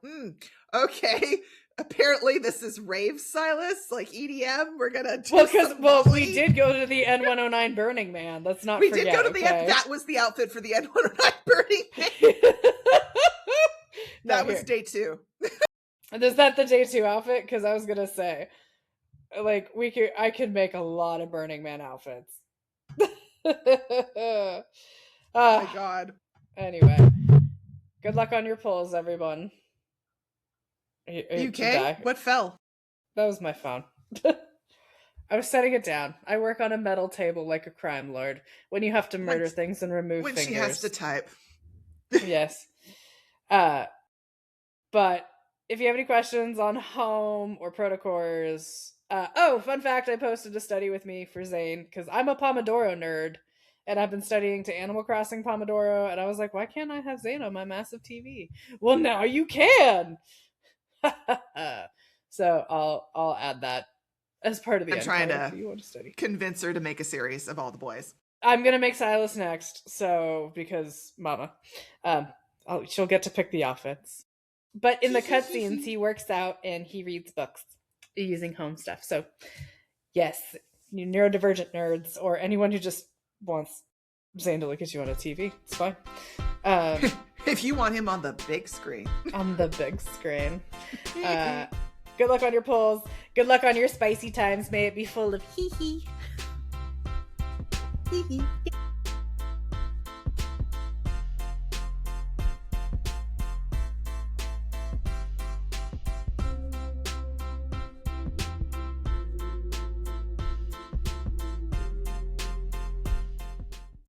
okay. Apparently this is rave Sylus, like EDM. We're gonna do we did go to the N109 Burning Man. Let's not forget. We did go to the that was the outfit for the N109 Burning Man. That was day 2. Is that the day 2 outfit? Because I was gonna say, like, I could make a lot of Burning Man outfits. Oh my god. Anyway, good luck on your pulls, everyone. You okay? What fell? That was my phone. I was setting it down. I work on a metal table like a crime lord. When you have to murder things and remove fingers. When she has to type. Yes. But if you have any questions on home or protocors Fun fact, I posted a study with me for Zayne, because I'm a Pomodoro nerd, and I've been studying to Animal Crossing Pomodoro, and I was like, why can't I have Zayne on my massive TV? Well, now you can! So I'll add that as part of the I'm end trying card to if you want to study. convince her to make a series of all the boys. I'm gonna make Sylus next, so because Mama, she'll get to pick the outfits. But in the cutscenes, he works out and he reads books using home stuff. So, yes, you neurodivergent nerds or anyone who just wants Zayne to look at you on a TV, it's fine. If you want him on the big screen. On the big screen. Good luck on your pulls. Good luck on your spicy times. May it be full of hee hee. Hee hee.